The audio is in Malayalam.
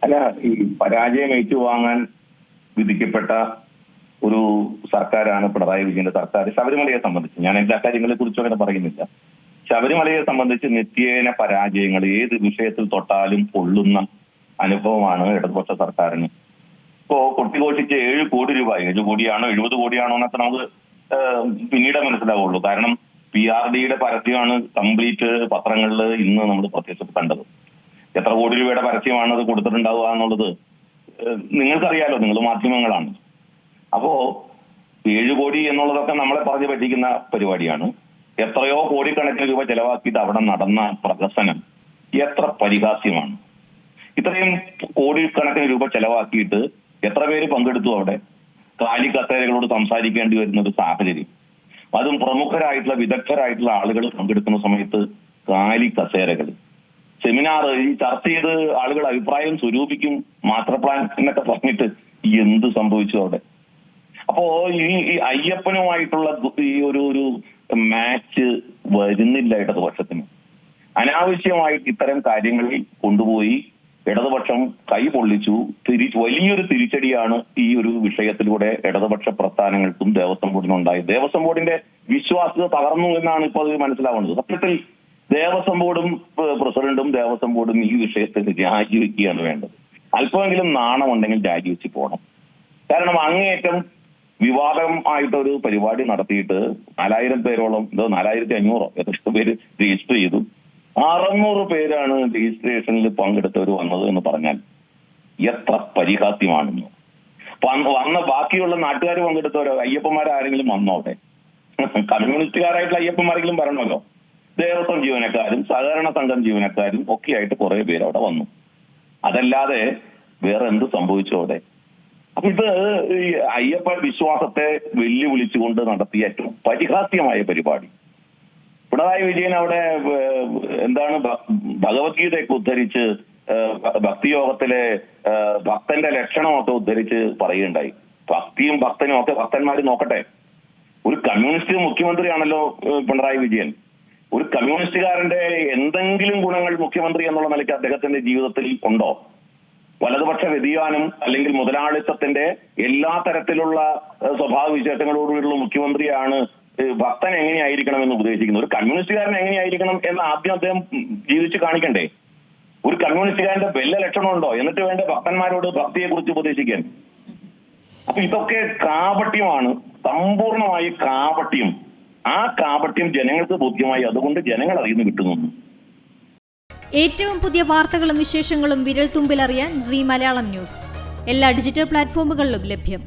അല്ല, ഈ പരാജയം ഏറ്റുവാങ്ങാൻ വിധിക്കപ്പെട്ട ഒരു സർക്കാരാണ് പിണറായി വിജയന്റെ സർക്കാർ. ശബരിമലയെ സംബന്ധിച്ച് ഞാൻ എല്ലാ കാര്യങ്ങളെ കുറിച്ചും അങ്ങനെ പറയുന്നില്ല. ശബരിമലയെ സംബന്ധിച്ച് നിത്യേന പരാജയങ്ങൾ ഏത് വിഷയത്തിൽ തൊട്ടാലും പൊള്ളുന്ന അനുഭവമാണ് ഇടതുപക്ഷ സർക്കാരിന്. ഇപ്പോ കൊട്ടിഘോഷിച്ച് 7 കോടി രൂപ, 7 കോടിയാണോ 70 കോടിയാണോ എന്നൊക്കെ നമുക്ക് പിന്നീട് മനസ്സിലാവുള്ളൂ. കാരണം PRDയുടെ പരസ്യമാണ് കംപ്ലീറ്റ് പത്രങ്ങളിൽ ഇന്ന് നമ്മൾ പ്രത്യക്ഷത്തിൽ കണ്ടത്. എത്ര കോടി രൂപയുടെ പരസ്യമാണ് അത് കൊടുത്തിട്ടുണ്ടാവുക എന്നുള്ളത് നിങ്ങൾക്കറിയാലോ, നിങ്ങൾ മാധ്യമങ്ങളാണ്. അപ്പോ 7 കോടി എന്നുള്ളതൊക്കെ നമ്മളെ പറഞ്ഞു പറ്റിക്കുന്ന പരിപാടിയാണ്. എത്രയോ കോടിക്കണക്കിന് രൂപ ചെലവാക്കിയിട്ട് അവിടെ നടന്ന പ്രദർശനം എത്ര പരിഹാസ്യമാണ്. ഇത്രയും കോടിക്കണക്കിന് രൂപ ചെലവാക്കിയിട്ട് എത്ര പേര് പങ്കെടുത്തു അവിടെ? കാലി കസേരകളോട് സംസാരിക്കേണ്ടി വരുന്ന ഒരു സാഹചര്യം, അതും പ്രമുഖരായിട്ടുള്ള വിദഗ്ധരായിട്ടുള്ള ആളുകൾ പങ്കെടുക്കുന്ന സമയത്ത് കാലി കസേരകൾ. സെമിനാർ ഈ ചർച്ച ചെയ്ത് ആളുകൾ അഭിപ്രായം സ്വരൂപിക്കും, മാസ്റ്റർ പ്ലാൻ എന്നൊക്കെ പറഞ്ഞിട്ട് എന്ത് സംഭവിച്ചു അവിടെ? അപ്പോ ഈ അയ്യപ്പനുമായിട്ടുള്ള ഈ ഒരു മാച്ച് വരുന്നില്ല ഇടതുപക്ഷത്തിന്. അനാവശ്യമായിട്ട് ഇത്തരം കാര്യങ്ങളിൽ കൊണ്ടുപോയി ഇടതുപക്ഷം കൈ പൊള്ളിച്ചു. വലിയൊരു തിരിച്ചടിയാണ് ഈ ഒരു വിഷയത്തിലൂടെ ഇടതുപക്ഷ പ്രസ്ഥാനങ്ങൾക്കും ദേവസ്വം ബോർഡിനും ഉണ്ടായത്. ദേവസ്വം ബോർഡിന്റെ വിശ്വാസ്യത തകർന്നു എന്നാണ് ഇപ്പോൾ അത് മനസ്സിലാവുന്നത്. സത്യത്തിൽ ദേവസ്വം ബോർഡും പ്രസിഡന്റും ദേവസ്വം ബോർഡും ഈ വിഷയത്തിൽ രാജിവെക്കുകയാണ് വേണ്ടത്. അല്പമെങ്കിലും നാണമുണ്ടെങ്കിൽ രാജിവെച്ച് പോകണം. കാരണം അങ്ങേയറ്റം വിവാദം ആയിട്ടൊരു പരിപാടി നടത്തിയിട്ട് 4000 പേരോളം, 4500 എത്ര പേര് രജിസ്റ്റർ ചെയ്തു. 600 പേരാണ് രജിസ്ട്രേഷനിൽ പങ്കെടുത്തവർ വന്നത് എന്ന് പറഞ്ഞാൽ എത്ര പരിഹാസ്യമാണെന്ന്. വന്ന ബാക്കിയുള്ള നാട്ടുകാർ പങ്കെടുത്തവരോ, അയ്യപ്പന്മാരാരെങ്കിലും വന്നോ അവിടെ? കമ്മ്യൂണിസ്റ്റുകാരായിട്ടുള്ള അയ്യപ്പന്മാരെങ്കിലും വരണമല്ലോ. ദേവസ്വം ജീവനക്കാരും സഹകരണ സംഘം ജീവനക്കാരും ഒക്കെ ആയിട്ട് കുറെ പേര് അവിടെ വന്നു. അതല്ലാതെ വേറെ എന്ത് സംഭവിച്ചു അവിടെ? അപ്പൊ ഇത് ഈ അയ്യപ്പ വിശ്വാസത്തെ വെല്ലുവിളിച്ചുകൊണ്ട് നടത്തിയ ഏറ്റവും പരിഹാസ്യമായ പരിപാടി. പിണറായി വിജയൻ അവിടെ എന്താണ് ഭഗവത്ഗീതയൊക്കെ ഉദ്ധരിച്ച് ഭക്തിയോഗത്തിലെ ഭക്തന്റെ ലക്ഷണമൊക്കെ ഉദ്ധരിച്ച് പറയുകയുണ്ടായി. ഭക്തിയും ഭക്തനും ഒക്കെ ഭക്തന്മാർ നോക്കട്ടെ. ഒരു കമ്മ്യൂണിസ്റ്റ് മുഖ്യമന്ത്രിയാണല്ലോ പിണറായി വിജയൻ. ഒരു കമ്മ്യൂണിസ്റ്റുകാരന്റെ എന്തെങ്കിലും ഗുണങ്ങൾ മുഖ്യമന്ത്രി എന്നുള്ള നിലയ്ക്ക് അദ്ദേഹത്തിന്റെ ജീവിതത്തിൽ ഉണ്ടോ? വലതുപക്ഷ വ്യതിയാനം അല്ലെങ്കിൽ മുതലാളിത്തത്തിന്റെ എല്ലാ തരത്തിലുള്ള സ്വഭാവ വിശേഷങ്ങളോടുകൂടിയുള്ള മുഖ്യമന്ത്രിയാണ് ഭക്തൻ എങ്ങനെയായിരിക്കണം എന്ന് ഉപദേശിക്കുന്നത്. ഒരു കമ്മ്യൂണിസ്റ്റുകാരൻ എങ്ങനെയായിരിക്കണം എന്ന് ആദ്യം അദ്ദേഹം ജീവിച്ച് കാണിക്കണ്ടേ? ഒരു കമ്മ്യൂണിസ്റ്റുകാരന്റെ വല്ല ലക്ഷണമുണ്ടോ? എന്നിട്ട് വേണ്ട ഭക്തന്മാരോട് ഭക്തിയെ കുറിച്ച് ഉപദേശിക്കാൻ. അപ്പൊ ഇതൊക്കെ കാപട്യമാണ്, സമ്പൂർണമായി കാപട്യം. ആ കാപട്യം ജനങ്ങൾക്ക് ബോധ്യമായി. അതുകൊണ്ട് ജനങ്ങൾ അതിൽ നിന്ന് കിട്ടുന്നു. ഏറ്റവും പുതിയ വാർത്തകളും വിശേഷങ്ങളും വിരൽ തുമ്പിലറിയാൻ സീ മലയാളം ന്യൂസ് എല്ലാ ഡിജിറ്റൽ പ്ലാറ്റ്ഫോമുകളിലും ലഭ്യം.